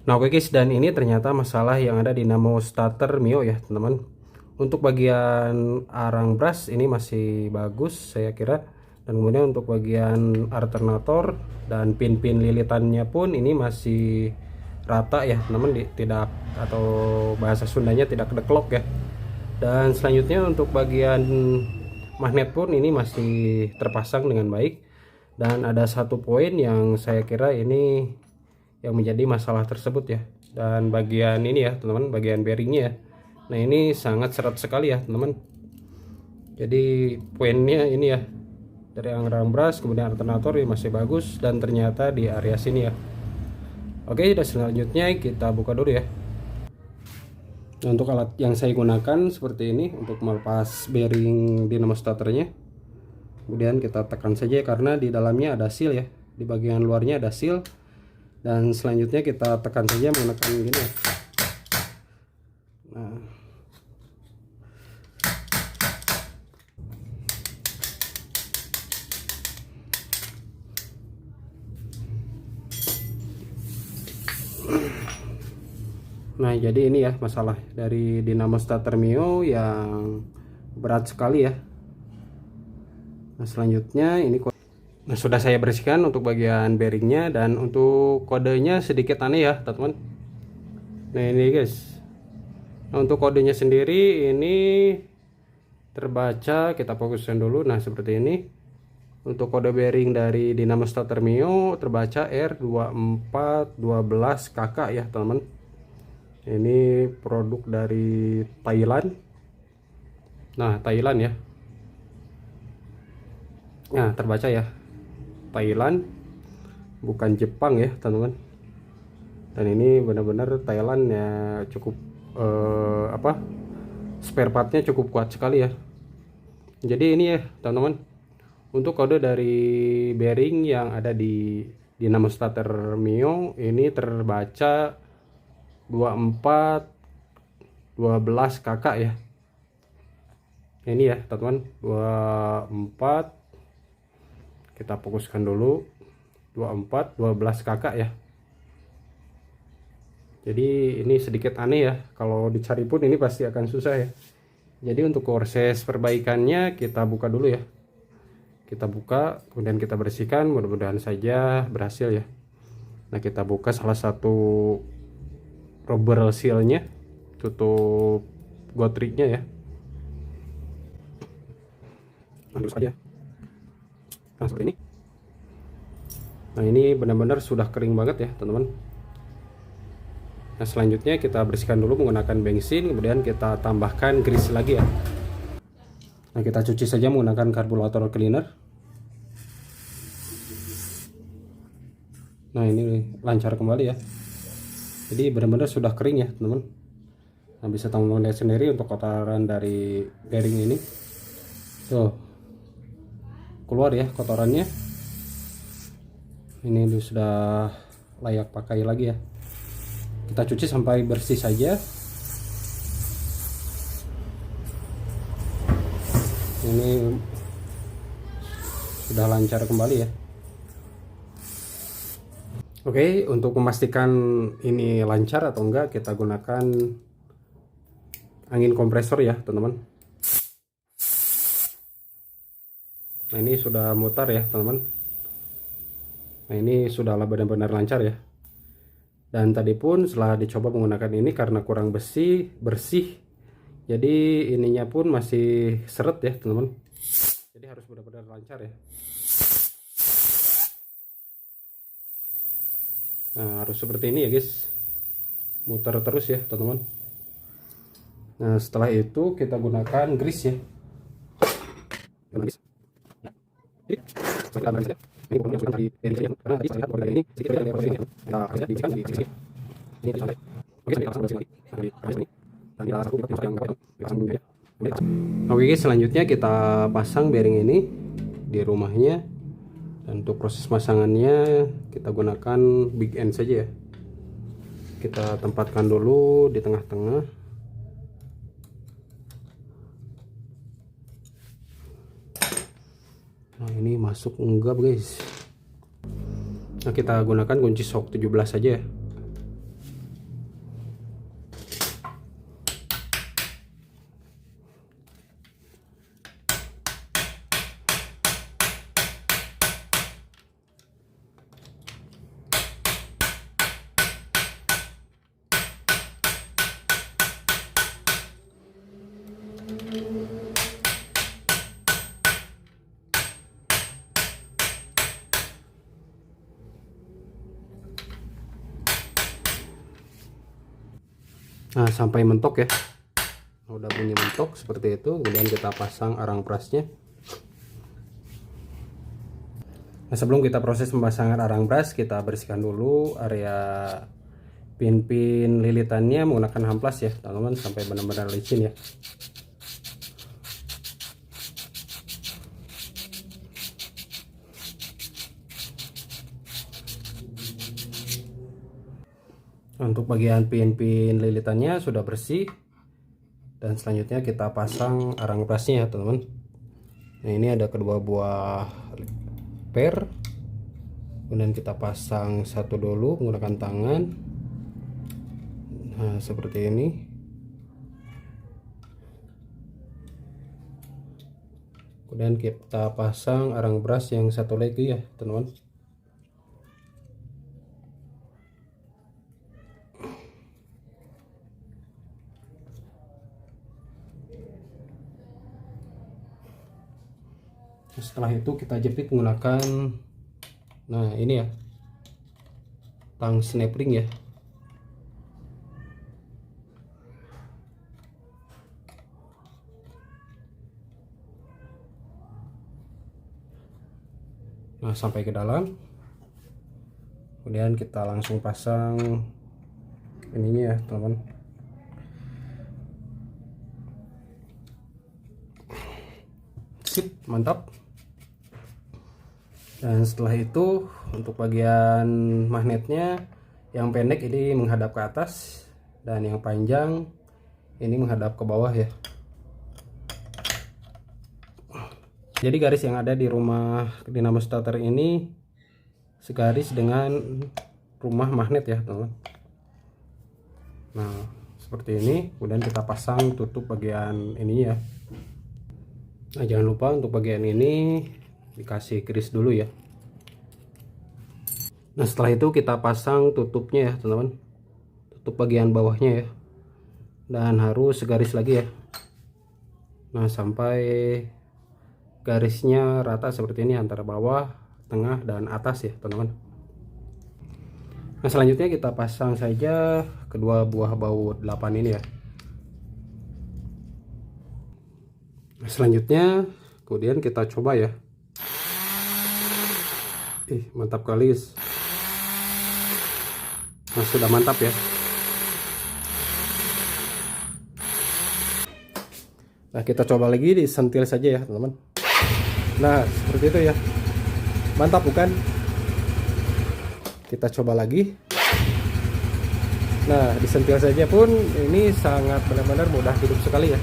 Nah oke guys, dan ini ternyata masalah yang ada di Namo Starter Mio ya teman-teman. Untuk bagian arang brush ini masih bagus saya kira. Dan kemudian untuk bagian alternator dan pin-pin lilitannya pun ini masih rata ya teman-teman, tidak, atau bahasa Sundanya tidak deklok ya. Dan selanjutnya untuk bagian magnet pun ini masih terpasang dengan baik. Dan ada satu poin yang saya kira ini yang menjadi masalah tersebut ya. Dan bagian ini ya teman-teman, bagian bearingnya ya. Nah ini sangat seret sekali ya teman-teman. Jadi poinnya ini ya, dari arang brush kemudian alternator ini masih bagus, dan ternyata di area sini ya. Oke, dan selanjutnya kita buka dulu ya. Nah, untuk alat yang saya gunakan seperti ini untuk melepas bearing dinamo starternya. Kemudian kita tekan saja karena di dalamnya ada seal ya, di bagian luarnya ada seal. Dan selanjutnya kita tekan saja menggunakan gini ya. Nah jadi ini ya masalah dari dinamo starter Mio yang berat sekali ya. Nah selanjutnya ini sudah saya bersihkan untuk bagian bearingnya, dan untuk kodenya sedikit aneh ya teman-teman. Nah ini guys, nah, untuk kodenya sendiri ini terbaca, kita fokuskan dulu. Nah seperti ini. Untuk kode bearing dari dinamo starter Mio terbaca R2412KK ya teman-teman. Ini produk dari Thailand. Nah Thailand ya. Nah terbaca ya Thailand, bukan Jepang ya teman-teman. Dan ini benar-benar Thailand ya, cukup spare partnya cukup kuat sekali ya. Jadi ini ya teman-teman, untuk kode dari bearing yang ada di dinamo starter Mio ini terbaca 2412KK ya. Ini ya teman-teman, 24, kita fokuskan dulu, 2412KK ya. Jadi ini sedikit aneh ya, kalau dicari pun ini pasti akan susah ya. Jadi untuk proses perbaikannya kita buka dulu ya. Kita buka, kemudian kita bersihkan, mudah-mudahan saja berhasil ya. Nah kita buka salah satu rubber sealnya, tutup gotriknya ya. Langsung saja. Nah seperti ini. Nah ini benar-benar sudah kering banget ya teman-teman. Nah selanjutnya kita bersihkan dulu menggunakan bensin, kemudian kita tambahkan grease lagi ya. Nah kita cuci saja menggunakan karburator cleaner. Nah ini lancar kembali ya. Jadi benar-benar sudah kering ya teman-teman. Nah bisa teman-teman lihat sendiri untuk kotoran dari bearing ini. Tuh keluar ya kotorannya. Ini sudah layak pakai lagi ya. Kita cuci sampai bersih saja. Ini sudah lancar kembali ya. Oke, untuk memastikan ini lancar atau enggak, kita gunakan angin kompresor ya teman-teman. Nah ini sudah mutar ya teman-teman. Nah ini sudah benar-benar lancar ya. Dan tadi pun setelah dicoba menggunakan ini karena kurang bersih, jadi ininya pun masih seret ya teman-teman. Jadi harus benar-benar lancar ya. Nah harus seperti ini ya guys, muter terus ya teman-teman. Nah setelah itu kita gunakan grease ya. Ini pokoknya sudah dari sini karena tadi saya lihat dari ini sedikit dari proses ini kita kasih di sini ini sampai oke sampai langsung bersih lagi dari sini dan kita satu yang pasang ya. Oke guys, selanjutnya kita pasang bearing ini di rumahnya, dan untuk proses pasangannya kita gunakan big end saja ya. Kita tempatkan dulu di tengah-tengah. Nah ini masuk enggak guys. Nah kita gunakan kunci shock 17 saja ya. Nah, sampai mentok ya. Udah bunyi mentok seperti itu, kemudian kita pasang arang brusnya. Nah, sebelum kita proses pemasangan arang brush, kita bersihkan dulu area pin-pin lilitannya menggunakan hamplas ya teman-teman, sampai benar-benar licin ya. Untuk bagian pin-pin lilitannya sudah bersih, dan selanjutnya kita pasang arang brushnya ya teman-teman. Nah, ini ada kedua buah per, kemudian kita pasang satu dulu menggunakan tangan. Nah, seperti ini. Kemudian kita pasang arang brush yang satu lagi ya teman-teman. Setelah itu kita jepit menggunakan, nah ini ya, tang snap ring ya. Nah, sampai ke dalam. Kemudian kita langsung pasang ininya ya teman-teman. Sip, mantap. Dan setelah itu untuk bagian magnetnya, yang pendek ini menghadap ke atas dan yang panjang ini menghadap ke bawah ya. Jadi garis yang ada di rumah dinamo starter ini segaris dengan rumah magnet ya teman-teman. Nah, seperti ini. Kemudian kita pasang tutup bagian ini ya. Nah, jangan lupa untuk bagian ini dikasih keris dulu ya. Nah, setelah itu kita pasang tutupnya ya teman-teman, tutup bagian bawahnya ya, dan harus segaris lagi ya. Nah, sampai garisnya rata seperti ini antara bawah, tengah, dan atas ya teman-teman. Nah, selanjutnya kita pasang saja kedua buah baut 8 ini ya. Nah, selanjutnya kemudian kita coba ya. Mantap kali guys. Nah, sudah mantap ya. Nah, kita coba lagi, disentil saja ya teman-teman. Nah, seperti itu ya. Mantap bukan? Kita coba lagi. Nah, disentil saja pun ini sangat benar-benar mudah hidup sekali ya.